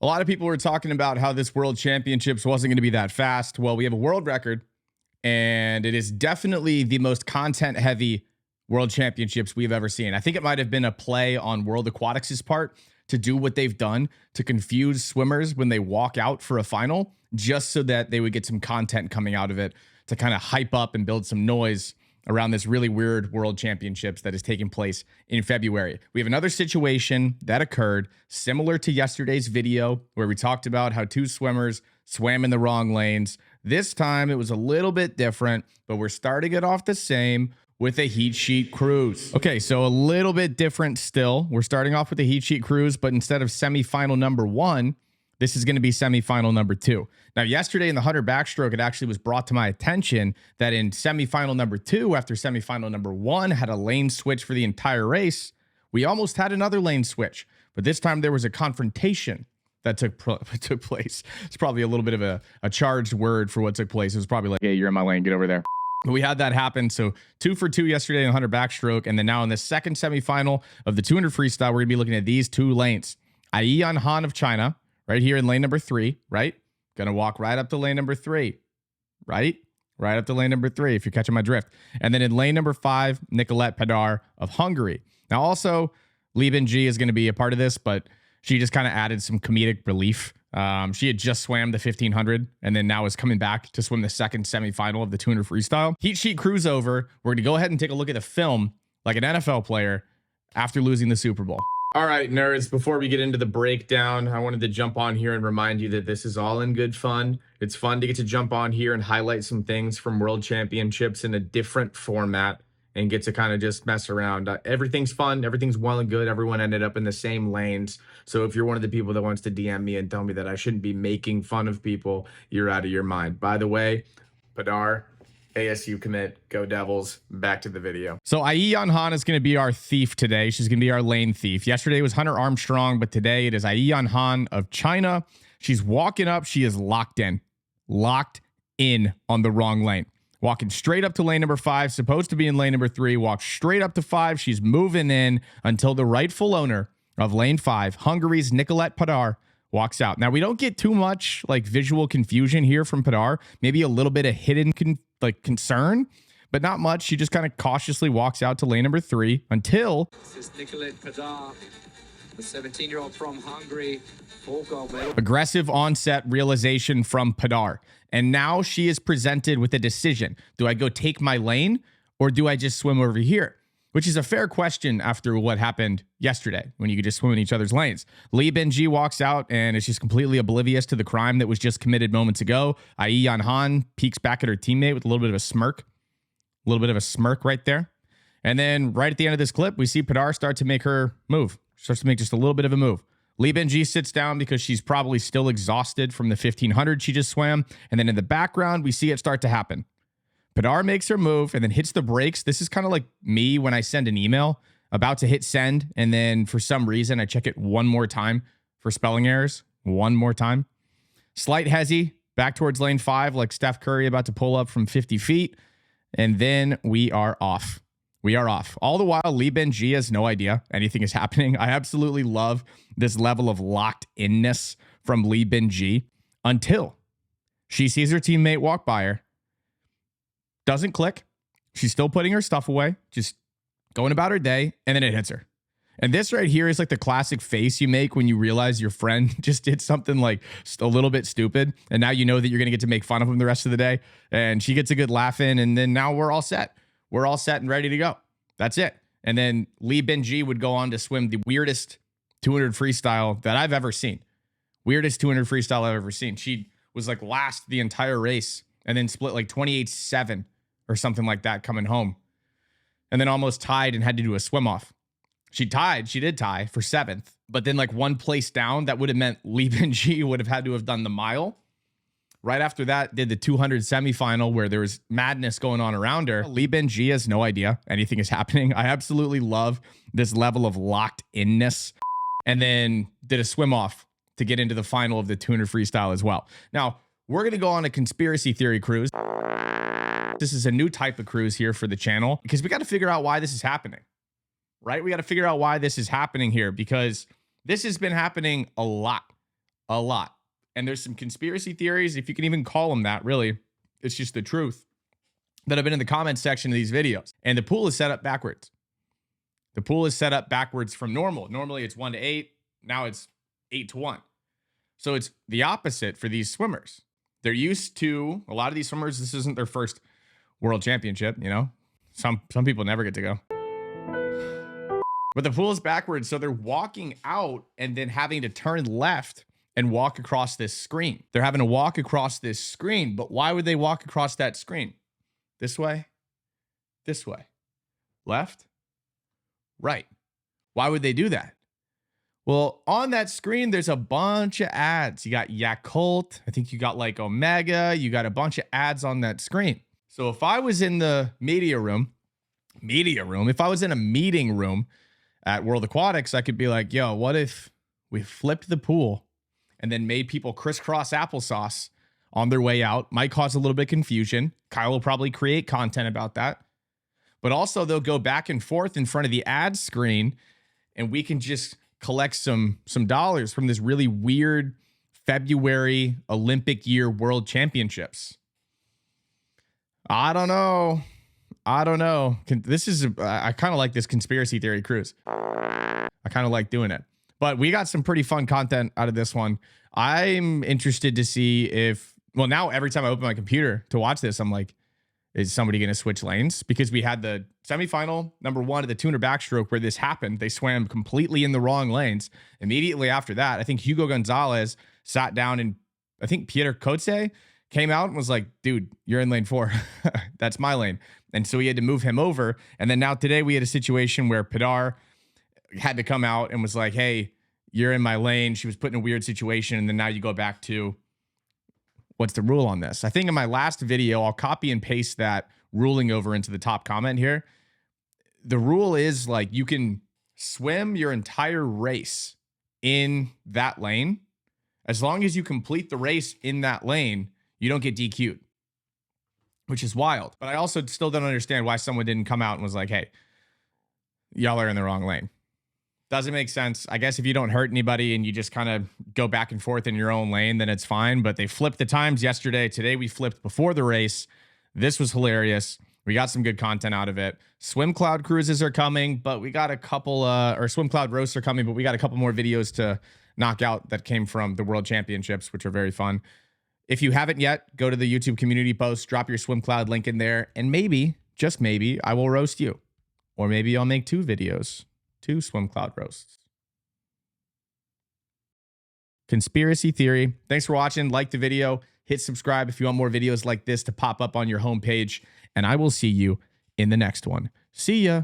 A lot of people were talking about how this World Championships wasn't going to be that fast. Well, we have a world record, and it is definitely the most content-heavy World Championships we've ever seen. I think it might have been a play on World Aquatics' part to do what they've done to confuse swimmers when they walk out for a final, just so that they would get some content coming out of it to kind of hype up and build some noise around this really weird World Championships that is taking place in February. We have another situation that occurred similar to yesterday's video where we talked about how two swimmers swam in the wrong lanes. This time it was a little bit different, but we're starting it off the same with a heat sheet cruise. Okay, so a little bit different still. We're starting off with a heat sheet cruise, but instead of semifinal number 1, this is going to be semifinal number 2. Now, yesterday in the 100 backstroke, it actually was brought to my attention that in semifinal number 2, after semifinal number 1 had a lane switch for the entire race, we almost had another lane switch. But this time there was a confrontation that took place. It's probably a little bit of a charged word for what took place. It was probably like, hey, you're in my lane, get over there. But we had that happen. So 2 for 2 yesterday in the 100 backstroke. And then now in the second semifinal of the 200 freestyle, we're going to be looking at these two lanes. Aiyan Han of China, right here in lane number 3, right? Gonna walk right up to lane number 3, right? Right up to lane number 3, if you're catching my drift. And then in lane number 5, Nicolette Padar of Hungary. Now also, Li Binji is going to be a part of this, but she just kind of added some comedic relief. She had just swam the 1500 and then now is coming back to swim the second semifinal of the 200 freestyle. Heat sheet cruise over. We're going to go ahead and take a look at the film like an NFL player after losing the Super Bowl. All right, nerds, before we get into the breakdown, I wanted to jump on here and remind you that this is all in good fun. It's fun to get to jump on here and highlight some things from World Championships in a different format and get to kind of just mess around. Everything's fun. Everything's well and good. Everyone ended up in the same lanes. So if you're one of the people that wants to DM me and tell me that I shouldn't be making fun of people, you're out of your mind. By the way, Padar, ASU commit, go Devils. Back to the video. So Aiyan Han is going to be our thief today. She's going to be our lane thief. Yesterday was Hunter Armstrong, but today it is Aiyan Han of China. She's walking up. She is locked in on the wrong lane. Walking straight up to lane number 5, supposed to be in lane number 3, walks straight up to 5. She's moving in until the rightful owner of lane 5, Hungary's Nicolette Padar, walks out. Now, we don't get too much like visual confusion here from Padar. Maybe a little bit of hidden concern, but not much. She just kind of cautiously walks out to lane number 3 until This is Nicolette Padar, the 17-year-old from Hungary, 4 gold medal. Aggressive onset realization from Padar. And now she is presented with a decision. Do I go take my lane or do I just swim over here? Which is a fair question after what happened yesterday when you could just swim in each other's lanes. Li Binji walks out and is just completely oblivious to the crime that was just committed moments ago. Aiyan Han peeks back at her teammate with a little bit of a smirk. A little bit of a smirk right there. And then right at the end of this clip, we see Padar start to make her move. Starts to make just a little bit of a move. Li Binji sits down because she's probably still exhausted from the 1500 she just swam. And then in the background, we see it start to happen. Padar makes her move and then hits the brakes. This is kind of like me when I send an email about to hit send. And then for some reason, I check it one more time for spelling errors. One more time. Slight hezzy back towards lane 5, like Steph Curry about to pull up from 50 feet. And then we are off. We are off. All the while, Li Binji has no idea anything is happening. I absolutely love this level of locked-inness from Li Binji until she sees her teammate walk by her. Doesn't click. She's still putting her stuff away, just going about her day, and then it hits her. And this right here is like the classic face you make when you realize your friend just did something like a little bit stupid, and now you know that you're going to get to make fun of him the rest of the day, and she gets a good laugh in, and then now we're all set. We're all set and ready to go. That's it. And then Li Binji would go on to swim the weirdest 200 freestyle that I've ever seen. Weirdest 200 freestyle I've ever seen. She was like last the entire race and then split like 28-7 or something like that coming home. And then almost tied and had to do a swim off. She did tie for 7th, but then like one place down, that would have meant Li Binji would have had to have done the mile. Right after that, did the 200 semifinal where there was madness going on around her. Li Binji has no idea anything is happening. I absolutely love this level of locked-inness. And then did a swim off to get into the final of the 200 freestyle as well. Now, we're going to go on a conspiracy theory cruise. This is a new type of cruise here for the channel because we got to figure out why this is happening, right? We got to figure out why this is happening here because this has been happening a lot A lot. And there's some conspiracy theories, if you can even call them that, really. It's just the truth, that have been in the comments section of these videos. And the pool is set up backwards. The pool is set up backwards from normal. Normally it's 1 to 8. Now it's 8 to 1. So it's the opposite for these swimmers. They're used to, a lot of these swimmers, this isn't their first world championship, you know? Some people never get to go. But the pool is backwards, so they're walking out and then having to turn left and walk across this screen. They're having to walk across this screen, but why would they walk across that screen? This way, this way, left, right. Why would they do that? Well, on that screen, there's a bunch of ads. You got Yakult. I think you got like Omega. You got a bunch of ads on that screen. So if I was in the media room, if I was in a meeting room at World Aquatics, I could be like, yo, what if we flipped the pool and then made people crisscross applesauce on their way out? Might cause a little bit of confusion. Kyle will probably create content about that. But also they'll go back and forth in front of the ad screen and we can just collect some dollars from this really weird February Olympic year World Championships. I don't know. I kind of like this conspiracy theory cruise. I kind of like doing it. But we got some pretty fun content out of this one. I'm interested to see if, well, now every time I open my computer to watch this, I'm like, is somebody going to switch lanes? Because we had the semifinal number 1 of the 200 backstroke where this happened. They swam completely in the wrong lanes. Immediately after that, I think Hugo Gonzalez sat down and I think Peter Kotze came out and was like, dude, you're in lane 4. That's my lane. And so he had to move him over. And then now today we had a situation where Padar had to come out and was like, hey, you're in my lane. She was put in a weird situation. And then now you go back to, what's the rule on this? I think in my last video, I'll copy and paste that ruling over into the top comment here. The rule is like you can swim your entire race in that lane. As long as you complete the race in that lane, you don't get DQ'd, which is wild. But I also still don't understand why someone didn't come out and was like, hey, y'all are in the wrong lane. Doesn't make sense. I guess if you don't hurt anybody and you just kind of go back and forth in your own lane, then it's fine. But they flipped the times yesterday. Today we flipped before the race. This was hilarious. We got some good content out of it. Swim Cloud cruises are coming, but we got a couple, or Swim Cloud roasts are coming, but we got a couple more videos to knock out that came from the World Championships, which are very fun. If you haven't yet, go to the YouTube community post, drop your Swim Cloud link in there, and maybe, just maybe, I will roast you. Or maybe I'll make 2 videos, 2 Swim Cloud roasts. Conspiracy theory. Thanks for watching. Like the video. Hit subscribe if you want more videos like this to pop up on your homepage. And I will see you in the next one. See ya.